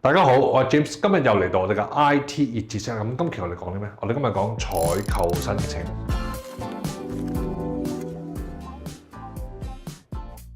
大家好，我係 James，今日又嚟到我哋嘅 IT 熱知識。咁今期我哋講啲咩？我哋今日講採購申請。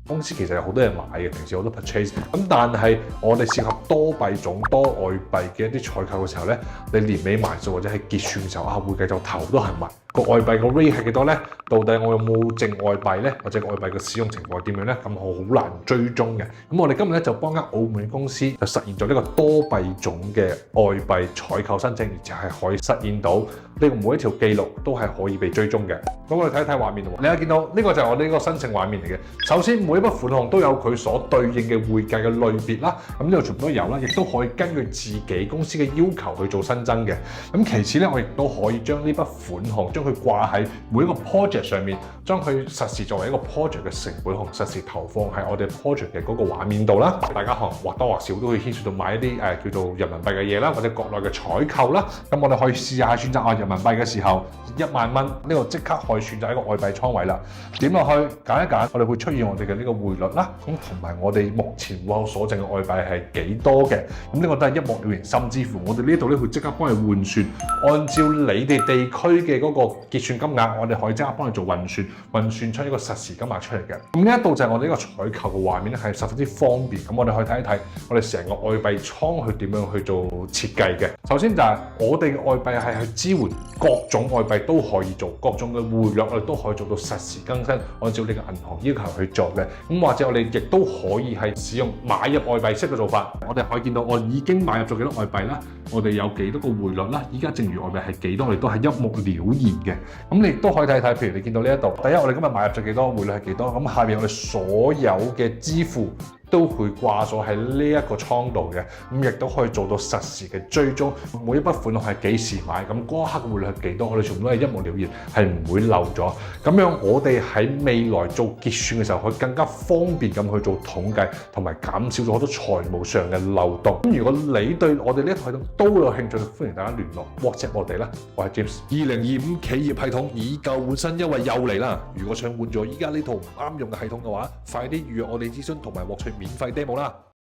公司其實有好多嘢買嘅，平時好多 purchase。咁但係我哋涉及多幣種、多外幣嘅一啲採購嘅時候咧，你年尾埋數或者係結算嘅時候會計就頭都係問個外幣個 rate 係幾多咧？到底我有冇剩外幣咧？或者外幣嘅使用情況係點樣咧？咁我好難追蹤嘅。咁我哋今日咧就幫間澳門公司就實現咗呢個多幣種嘅外幣採購申請，而且係可以實現到呢個每一條記錄都係可以被追蹤嘅。咁我哋睇一睇畫面喎，你睇見到呢個就係我哋呢個申請畫面嚟嘅。首先每一筆款項都有佢所對應嘅會計嘅類別啦，咁呢度全部都有啦，亦都可以根據自己公司嘅要求去做新增嘅。咁其次咧，我亦都可以將呢筆款項將佢掛喺每一個 project 上面，將佢實時作為一個 project 嘅成本項實時投放喺我哋 project 嘅嗰個畫面度啦。大家可能或多或少都會牽涉到買一啲叫做人民幣嘅嘢啦，或者國內嘅採購啦。咁我哋可以試下選擇人民幣嘅時候1萬蚊，呢個即刻可以選擇一個外幣倉位啦。點落去揀一揀，我哋會出現我哋嘅呢個匯率啦，咁同埋我哋目前戶口所剩嘅外幣係幾多嘅，咁呢個都係一目了然。甚至乎我哋呢度咧會即刻幫你換算，按照你哋地區嘅嗰個結算金額，我哋可以即刻幫你做運算出一個實時金額出嚟嘅。咁呢一度就係我哋呢個採購嘅畫面咧，係十分之方便。咁我哋可以睇一睇我哋成個外幣倉去點樣去做設計嘅。首先就係我哋嘅外幣係去支援各種外幣都可以做，各種嘅匯率我哋都可以做到實時更新，按照你嘅銀行要求去做嘅。咁或者我哋亦都可以係使用買入外幣式嘅做法。我哋可以見到我已經買入咗幾多外幣啦，我哋有幾多個匯率啦，依家剩餘外幣係幾多，我哋都係一目了然嘅。咁你亦都可以睇睇，譬如你見到呢一度，第一我哋今日買入咗幾多，匯率係幾多，咁下邊我哋所有嘅支付都會掛咗喺呢一個倉度嘅，咁亦都可以做到實時嘅追蹤，每一筆款項係幾時買，咁嗰一刻嘅匯率係幾多，我哋全部都係一目了然，係唔會漏咗。咁樣我哋喺未來做結算嘅時候，可以更加方便咁去做統計，同埋減少咗好多財務上嘅漏洞。咁如果你對我哋呢一套系統都有興趣，歡迎大家聯絡 WhatsApp 我哋啦。我係 James。2025企業系統以舊換新優惠又嚟啦！如果想換咗依家呢套唔啱用嘅系統嘅話，快啲預約我哋諮詢同埋獲取免費 demo 啦！